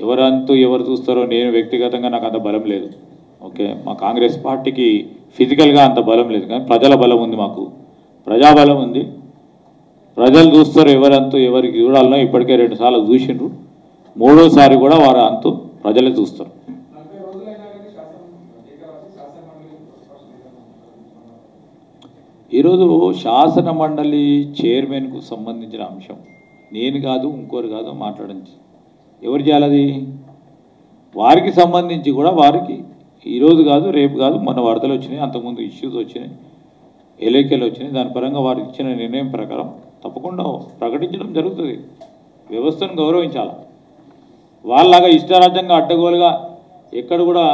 ఎవరంతూ ఎవరు చూస్తారో నేను వ్యక్తిగతంగా నాకు అంత బలం లేదు. ఓకే, మా కాంగ్రెస్ పార్టీకి ఫిజికల్గా అంత బలం లేదు, కానీ ప్రజల బలం ఉంది, మాకు ప్రజాబలం ఉంది. ప్రజలు చూస్తారు ఎవరంతూ ఎవరికి చూడాలనో. ఇప్పటికే 2 సార్లు చూసిండ్రు, 3వసారి కూడా వారు అంతు ప్రజలే చూస్తారు. ఈరోజు శాసన మండలి చైర్మన్కు సంబంధించిన అంశం నేను కాదు, ఇంకోరు కాదు మాట్లాడించి ఎవరు చేయాలది? వారికి సంబంధించి కూడా వారికి ఈరోజు కాదు, రేపు కాదు, మొన్న వరదలు వచ్చినాయి, అంతకుముందు ఇష్యూస్ వచ్చినాయి, ఎలక్కేలు వచ్చినాయి. దాని పరంగా వారు ఇచ్చిన నిర్ణయం ప్రకారం తప్పకుండా ప్రకటించడం జరుగుతుంది. వ్యవస్థను గౌరవించాలి. వాళ్ళలాగా ఇష్టారాజ్యంగా అడ్డగోలుగా ఎక్కడ కూడా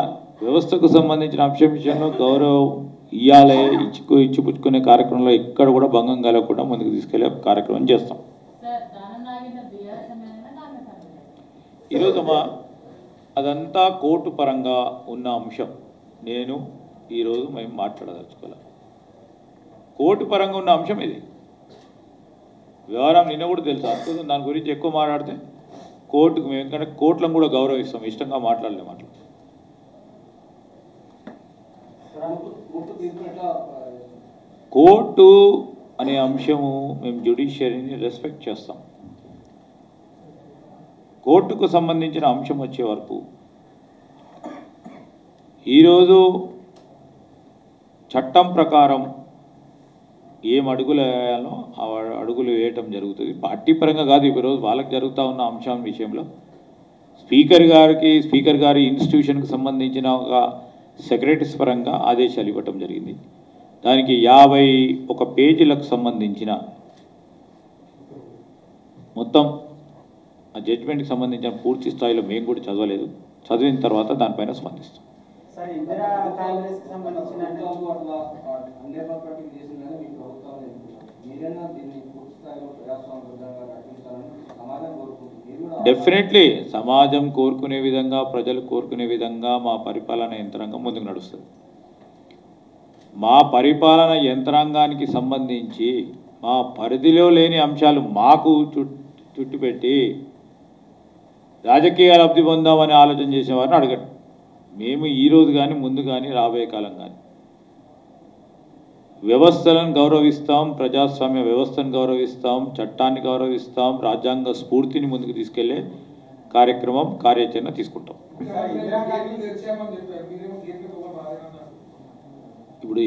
వ్యవస్థకు సంబంధించిన అంశం విషయంలో గౌరవం ఇవ్వాలి, ఇచ్చిపుచ్చుకునే కార్యక్రమంలో ఎక్కడ కూడా భంగం కలగకుండా ముందుకు తీసుకెళ్లే కార్యక్రమం చేస్తాం. ఈరోజు అదంతా కోర్టు పరంగా ఉన్న అంశం. ఈరోజు మేము మాట్లాడదలుచుకోవాలి. కోర్టు పరంగా ఉన్న అంశం ఇది. వ్యవహారం నిన్న కూడా తెలుసు. అందుకోసం దాని గురించి ఎక్కువ మాట్లాడితే కోర్టుకు మేము, ఎందుకంటే కోర్టులను కూడా గౌరవిస్తాం, ఇష్టంగా మాట్లాడలేము. కోర్టు అనే అంశము మేము జ్యుడిషియరీని రెస్పెక్ట్ చేస్తాం. కోర్టుకు సంబంధించిన అంశం వచ్చే వరకు ఈరోజు చట్టం ప్రకారం ఏం అడుగులు వేయాలో ఆ అడుగులు వేయటం జరుగుతుంది. పార్టీ పరంగా కాదు, ఈరోజు వాళ్ళకి జరుగుతూ ఉన్న అంశం విషయంలో స్పీకర్ గారి ఇన్స్టిట్యూషన్కి సంబంధించిన ఒక సెక్రటరీస్ పరంగా ఆదేశాలు ఇవ్వటం జరిగింది. దానికి 51 పేజీలకు సంబంధించిన మొత్తం ఆ జడ్జిమెంట్కి సంబంధించిన పూర్తి స్థాయిలో మేము కూడా చదవలేదు. చదివిన తర్వాత దానిపైన స్పందిస్తాం. డెఫినెట్లీ సమాజం కోరుకునే విధంగా, ప్రజలు కోరుకునే విధంగా మా పరిపాలన యంత్రాంగం ముందుకు నడుస్తుంది. మా పరిపాలన యంత్రాంగానికి సంబంధించి మా పరిధిలో లేని అంశాలు మాకు చుట్టుపెట్టి రాజకీయ లబ్ధి పొందామని ఆలోచన చేసేవారిని అడగండి. మేము ఈరోజు కానీ, ముందు కానీ, రాబోయే కాలం కానీ వ్యవస్థలను గౌరవిస్తాం, ప్రజాస్వామ్య వ్యవస్థను గౌరవిస్తాం, చట్టాన్ని గౌరవిస్తాం, రాజ్యాంగ స్ఫూర్తిని ముందుకు తీసుకెళ్లే కార్యక్రమం, కార్యాచరణ తీసుకుంటాం. ఇప్పుడు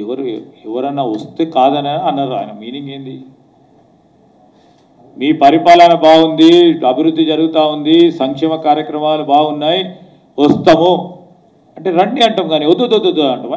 ఎవరన్నా వస్తే కాదని అన్నారు. ఆయన మీనింగ్ ఏంది? మీ పరిపాలన బాగుంది, అభివృద్ధి జరుగుతూ ఉంది, సంక్షేమ కార్యక్రమాలు బాగున్నాయి, వస్తాము అంటే రండి అంటాం, కానీ వద్దు అంటాం.